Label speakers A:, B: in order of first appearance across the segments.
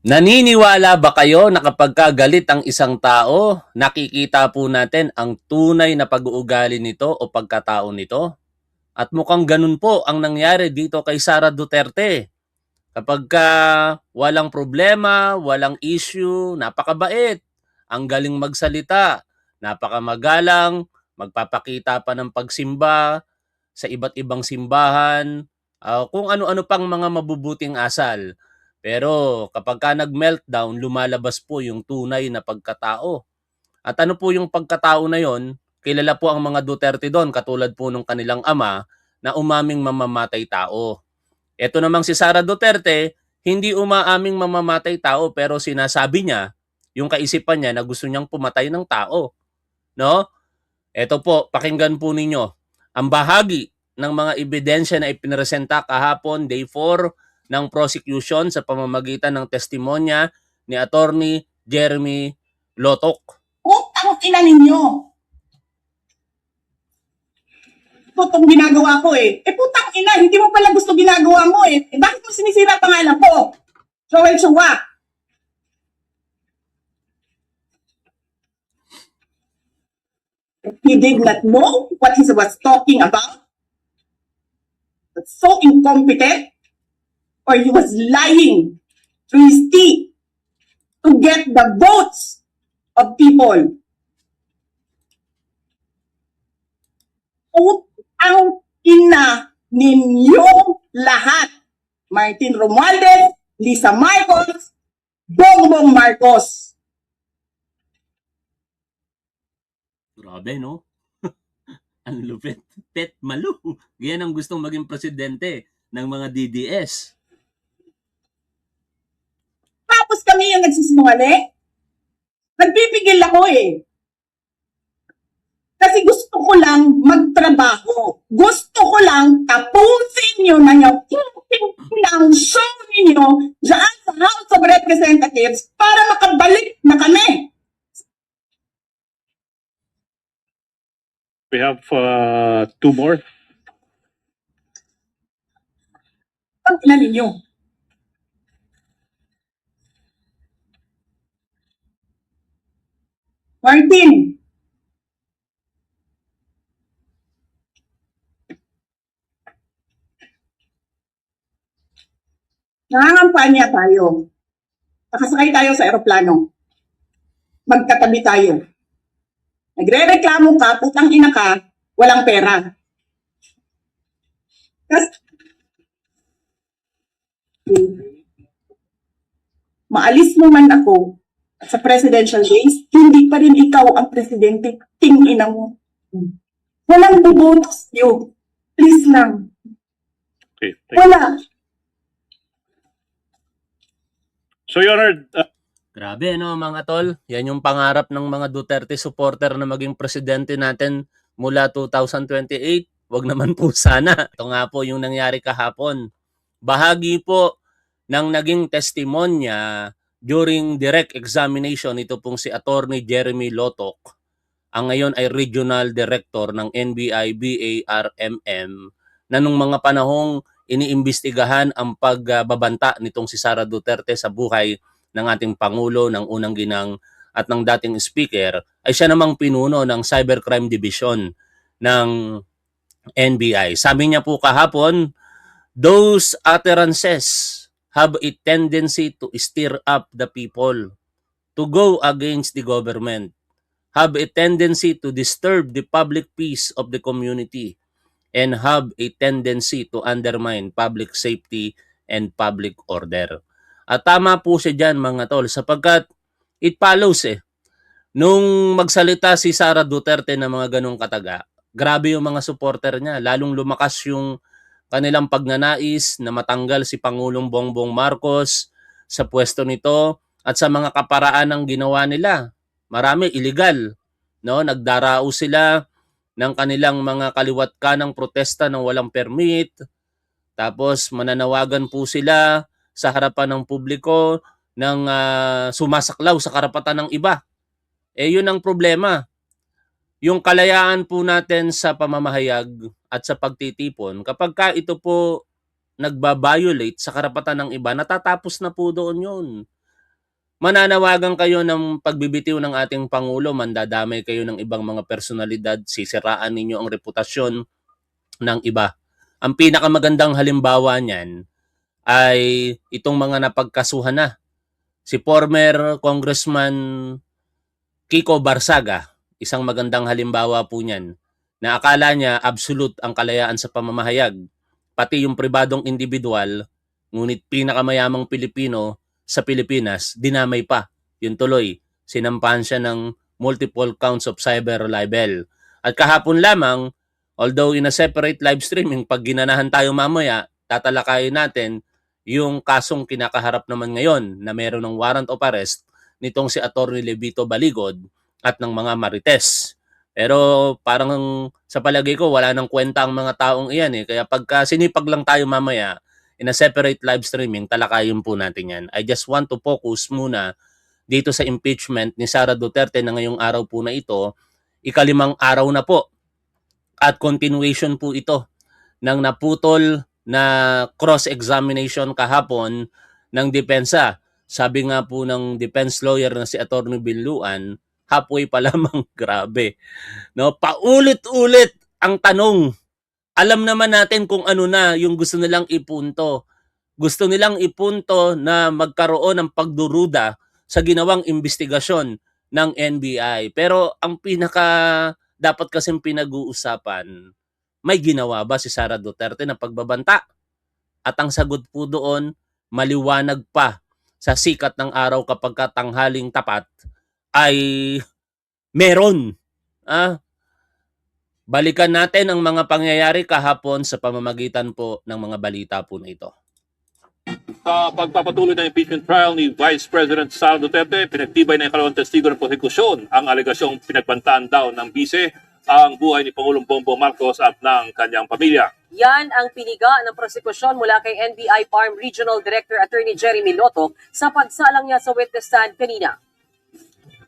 A: Naniniwala ba kayo na kapag galit ang isang tao, nakikita po natin ang tunay na pag-uugali nito o pagkatao nito? At mukhang ganun po ang nangyari dito kay Sara Duterte. Kapag walang problema, walang issue, napakabait, ang galing magsalita, napakamagalang, magpapakita pa ng pagsimba sa iba't ibang simbahan, kung ano-ano pang mga mabubuting asal. Pero kapag nag-meltdown, lumalabas po yung tunay na pagkatao. At ano po yung pagkatao na yon? Kilala po ang mga Duterte doon, katulad po nung kanilang ama na umaming mamamatay tao. Ito namang si Sara Duterte, hindi umaaming mamamatay tao pero sinasabi niya, yung kaisipan niya na gusto niyang pumatay ng tao. No? Ito po, pakinggan po ninyo. Ang bahagi ng mga ebidensya na ipinresenta kahapon, day 4 ng prosecution sa pamamagitan ng testimonya ni Attorney Jeremy Lotok.
B: Putang ina ninyo! Itong ginagawa ko eh. Putang ina, hindi mo pala gusto ginagawa mo eh. Bakit mo sinisira pangalan ko? Joel Chua. He did not know what he was talking about. That's so incompetent. Or he was lying through his teeth to get the votes of people. Putang ina ninyong lahat. Martin Romualdez, Lisa Marcos, Bongbong Marcos.
A: Grabe, no? Ang lupit. Pet malu. Yan ang gustong maging presidente ng mga DDS.
B: Tapos kami yung nagsisinungaling? Nagpipigil ako eh. Kasi gusto ko lang magtrabaho. Gusto ko lang tapusin nyo na yung ng show ninyo dyan sa House of Representatives para makabalik na kami.
C: We have 2 more.
B: Ang ina ninyo. Martin. Nangangampanya tayo. Nakasakay tayo sa eroplano. Magkatabi tayo. Nagre-reklamo ka, putang ina ka, walang pera. Kasi maalis mo man ako sa presidential days, hindi pa rin ikaw ang presidente, tingina mo. Walang buboto sa'yo. Please lang.
C: Okay. Thank you.
B: Wala.
C: So, Your Honor,
A: Grabe, no, mga tol? Yan yung pangarap ng mga Duterte supporter na maging presidente natin mula 2028. Wag naman po sana. Ito nga po yung nangyari kahapon. Bahagi po ng naging testimonya during direct examination ito pong si Attorney Jeremy Lotok, ang ngayon ay Regional Director ng NBI BARMM, na nung mga panahong iniimbestigahan ang pagbabanta nitong si Sara Duterte sa buhay ng ating Pangulo, ng unang ginang at ng dating speaker, ay siya namang pinuno ng Cybercrime Division ng NBI. Sabi niya po kahapon, those utterances have a tendency to stir up the people, to go against the government, have a tendency to disturb the public peace of the community, and have a tendency to undermine public safety and public order. At tama po siya dyan, mga tol, sapagkat it follows nung magsalita si Sara Duterte ng mga ganong kataga, grabe yung mga supporter niya, lalong lumakas yung kanilang pagnanais na matanggal si Pangulong Bongbong Marcos sa pwesto nito at sa mga kaparaan ng ginawa nila. Marami illegal, no? Nagdarao sila ng kanilang mga kaliwat kanang protesta ng walang permit. Tapos mananawagan po sila sa harapan ng publiko ng sumasaklaw sa karapatan ng iba. Yun ang problema. Yung kalayaan po natin sa pamamahayag at sa pagtitipon, kapag ka ito po nagbabiolate sa karapatan ng iba, natatapos na po doon yun. mananawagan kayo ng pagbibitiw ng ating Pangulo, mandadamay kayo ng ibang mga personalidad, sisiraan ninyo ang reputasyon ng iba. Ang pinakamagandang halimbawa niyan ay itong mga napagkasuhan na. Si former Congressman Kiko Barsaga, isang magandang halimbawa po niyan, na akala niya absolute ang kalayaan sa pamamahayag. Pati yung pribadong individual, ngunit pinakamayamang Pilipino sa Pilipinas, dinamay pa. Yun tuloy, sinampahan siya ng multiple counts of cyber libel. At kahapon lamang, although in a separate live streaming, pag ginanahan tayo mamaya, tatalakayin natin yung kasong kinakaharap naman ngayon na meron ng warrant of arrest nitong si Atty. Levito Baligod at ng mga Marites. Pero parang sa palagay ko wala nang kwenta ang mga taong iyan eh. Kaya pagka sinipag lang tayo mamaya in a separate live streaming, talakayin po natin yan. I just want to focus muna dito sa impeachment ni Sara Duterte na ngayong araw po na ito, ikalimang araw na po. At continuation po ito ng naputol na cross-examination kahapon ng depensa. Sabi nga po ng defense lawyer na si Atty. Binluan, halfway pa lamang, grabe. No, paulit-ulit ang tanong. Alam naman natin kung ano na yung gusto nilang ipunto. Gusto nilang ipunto na magkaroon ng pagduruda sa ginawang investigasyon ng NBI. Pero ang pinaka dapat kasing pinag-uusapan, may ginawa ba si Sara Duterte na pagbabanta? At ang sagot po doon, maliwanag pa sa sikat ng araw kapag tanghaling tapat ay meron. Balikan natin ang mga pangyayari kahapon sa pamamagitan po ng mga balita po na ito.
D: Sa pagpapatuloy ng impeachment trial ni Vice President Sara Duterte, pinagtibay ng ikalawang testigo ng prosekusyon ang alegasyong pinagbantaan daw ng bise ang buhay ni Pangulong Bongbong Marcos at ng kanyang pamilya.
E: Yan ang piniga ng prosekusyon mula kay NBI Farm Regional Director Attorney Jeremy Loto sa pagsalang niya sa witness stand kanina.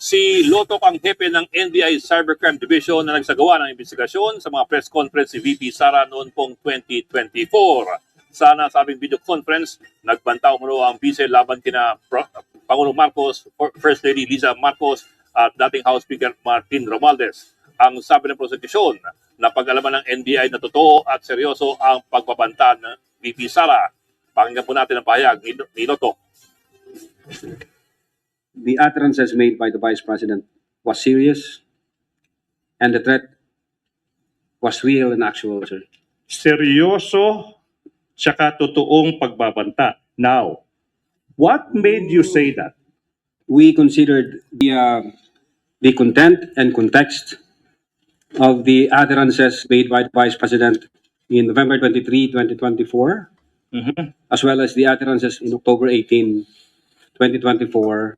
D: Si Lotok ang hepe ng NBI Cybercrime Division na nagsagawa ng investigasyon sa mga press conference ni VP Sara noon pong 2024. Sa nasabing video conference, nagbanta umano ang bise laban kina Pangulong Marcos, First Lady Liza Marcos at dating House Speaker Martin Romualdez. Ang sabi ng prosekusyon na pag-alaman ng NBI na totoo at seryoso ang pagbabanta ng VP Sara. Pakinggan po natin ang pahayag ni Lotok.
F: The utterances made by the Vice President was serious and the threat was real and actual, sir.
C: Seryoso tsaka totoong pagbabanta. Now, what made you say that?
F: We considered the content and context of the utterances made by the Vice President in November 23, 2024, as well as the utterances in October 18, 2024.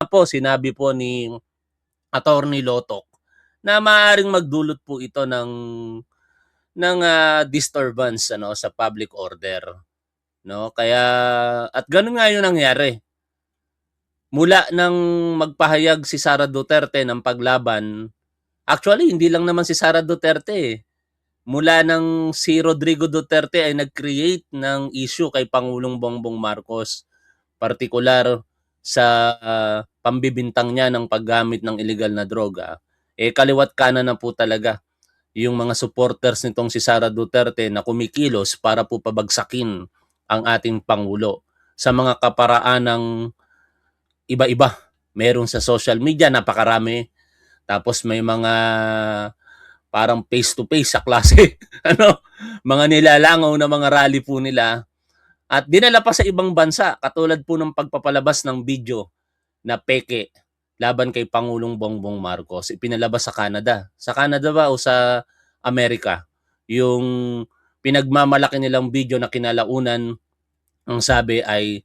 A: Po, sinabi po ni Atty. Lotok na maaaring magdulot po ito ng disturbance sa public order, no? Kaya at ganun nga 'yung nangyari. Mula nang magpahayag si Sara Duterte ng paglaban, actually hindi lang naman si Sara Duterte eh. Mula nang si Rodrigo Duterte ay nag-create ng issue kay Pangulong Bongbong Marcos, partikular sa pambibintang niya ng paggamit ng illegal na droga, kaliwat kanan na po talaga yung mga supporters nitong si Sara Duterte na kumikilos para po pabagsakin ang ating Pangulo sa mga kaparaan ng iba-iba. Meron sa social media, napakarami. Tapos may mga parang face-to-face sa klase. Mga nilalangaw na mga rally po nila. At dinala pa sa ibang bansa, katulad po ng pagpapalabas ng video na peke laban kay Pangulong Bongbong Marcos. Ipinalabas sa Canada. Sa Canada ba o sa Amerika? Yung pinagmamalaki nilang video na kinalaunan, ang sabi ay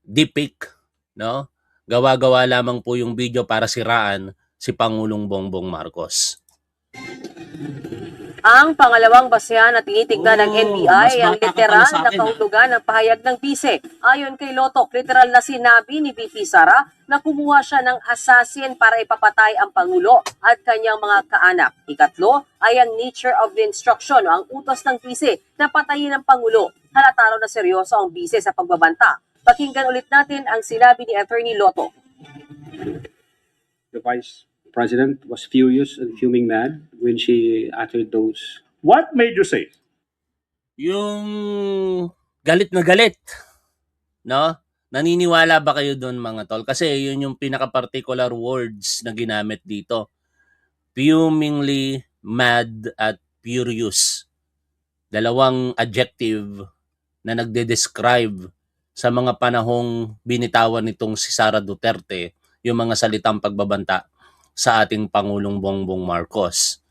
A: deepfake, no? Gawa-gawa lamang po yung video para siraan si Pangulong Bongbong Marcos.
E: Ang pangalawang basehan na tinitignan ng NBI ang literal na kahulugan ng pahayag ng bise. Ayon kay Lotok, literal na sinabi ni VP Sara na kumuha siya ng assassin para ipapatay ang Pangulo at kanyang mga kaanak. Ikatlo ay ang nature of the instruction o ang utos ng bise na patayin ang Pangulo. Halata raw na seryoso ang bise sa pagbabanta. Pakinggan ulit natin ang sinabi ni Attorney Lotto.
F: The Vice President was furious and fuming mad when she uttered those.
C: What made you say?
A: Yung galit na galit, no? Naniniwala ba kayo doon mga tol? Kasi yun yung pinaka-particular words na ginamit dito. Fumingly mad at furious. Dalawang adjective na nagde-describe sa mga panahong binitawan nitong si Sara Duterte yung mga salitang pagbabanta sa ating Pangulong Bongbong Marcos.